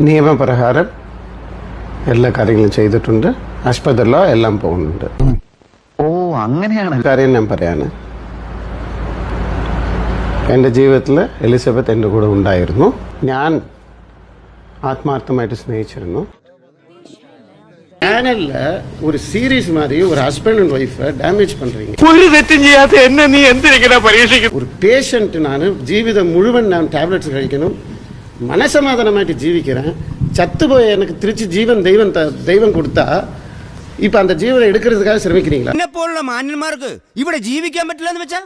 നിയമപ്രകാരം എല്ലാ കാര്യങ്ങളും ചെയ്തിട്ടുണ്ട്. ആശുപത്രിയിലോ എല്ലാം പോകുന്നുണ്ട്. ഓ അങ്ങനെയാണ് കാര്യം ഞാൻ പറയാണ്. എൻ്റെ ജീവിതത്തിൽ എലിസബത്ത് എൻ്റെ കൂടെ ഉണ്ടായിരുന്നു. ഞാൻ ആത്മാർത്ഥമായിട്ട് സ്നേഹിച്ചിരുന്നു. ചാനലിൽ ഒരു സീരീസ് മാതിരി ഒരു ഹസ്ബൻഡ് ആൻഡ് വൈഫ് ഡാമേജ് പண்றீங்க. ഒരു തെറ്റും ചെയ്യാത്ത എന്നെ നീ എന്തിനാ പരീക്ഷിക്കുന്നു? ഒരു പേഷ്യന്റ് ഞാൻ ജീവിതം മുഴുവൻ ഞാൻ ടാബ്ലറ്റ്സ് കഴിക്കണം, മനസമാധാനമായിട്ട് ജീവിக்கிறேன். ചത്തുപോയ എനിക്ക് തിരിച്ച് ജീവൻ ദൈവം കൊടുത്താ ഇപ്പൊ அந்த ജീവനെ എടുക്കുന്നதுக்காக ശ്രമിக்கிறீங்களா? എന്നെ പോലുള്ള മാന്യന്മാർക്ക് ഇവിടെ ജീവിക്കാൻ പറ്റില്ല എന്ന് വെച്ചാ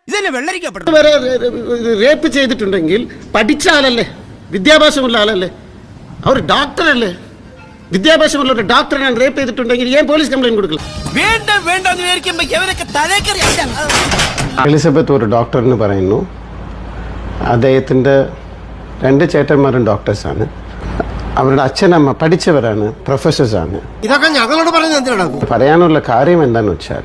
ഇതെന്നെ വെള്ളരിക്കപ്പെട്ടു. റേപ്പ് ചെയ്തിട്ടുണ്ടെങ്കിൽ പഠിച്ച ആളല്ലേ, വിദ്യാഭ്യാസമുള്ള ആളല്ലേ, അവർ ഡോക്ടറല്ലേ. വിദ്യാഭ്യാസമുള്ള ഒരു ഡോക്ടറെ ഞാൻ റേപ്പ് ചെയ്തിട്ടുണ്ടെങ്കിൽ ഞാൻ പോലീസ് കംപ്ലൈന്റ് കൊടുക്കില്ല. എലിസബത്ത് ഒരു ഡോക്ടർ എന്ന് പറയുന്നു. അദ്ദേഹത്തിൻ്റെ 2 ചേട്ടന്മാരും ഡോക്ടേഴ്സാണ്. അവരുടെ അച്ഛനമ്മ പഠിച്ചവരാണ്, പ്രൊഫസേഴ്സാണ്. ഇതൊക്കെ ഞങ്ങളോട് പറയുന്നത് പറയാനുള്ള കാര്യം എന്താണെന്ന് വെച്ചാൽ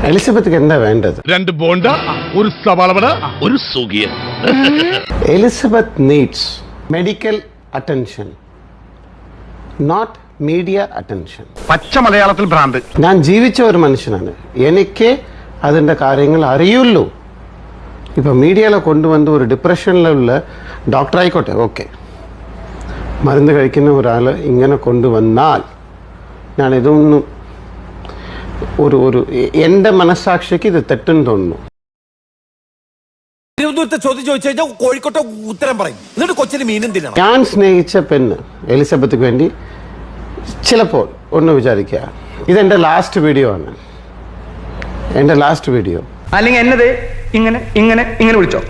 എലിസബത്ത് എന്താ വേണ്ടത്? 2 ബോണ്ട, ഒരു സവാളവട, ഒരു സുഖിയൻ. Elizabeth needs medical attention, not media attention. പച്ച മലയാളത്തിൽ ഭ്രാന്ത്. ഞാൻ ജീവിച്ച ഒരു മനുഷ്യനാണ്, എനിക്ക് അതിൻ്റെ കാര്യങ്ങൾ അറിയുള്ളൂ. ഇപ്പം മീഡിയയിലെ കൊണ്ടുവന്ന് ഒരു ഡിപ്രഷനിലുള്ള ഡോക്ടർ ആയിക്കോട്ടെ, ഓക്കെ, മരുന്ന് കഴിക്കുന്ന ഒരാൾ ഇങ്ങനെ കൊണ്ടുവന്നാൽ ഞാൻ ഇതൊന്നും ഒരു എൻ്റെ മനസ്സാക്ഷിക്ക് ഇത് തെറ്റെന്ന് തോന്നുന്നു. കോഴിക്കോട്ടെ ഉത്തരം പറയും, എന്നിട്ട് കൊച്ചിന് മീനും തിന്നണം. ഞാൻ സ്നേഹിച്ച പെണ്ണ് എലിസബത്തിന് വേണ്ടി ചിലപ്പോൾ ഒന്ന് വിചാരിക്കുക, ഇതെൻ്റെ ലാസ്റ്റ് വീഡിയോ ആണ്, എൻ്റെ ലാസ്റ്റ് വീഡിയോ. അല്ലെങ്കിൽ എന്നത് ഇങ്ങനെ വിളിച്ചോ.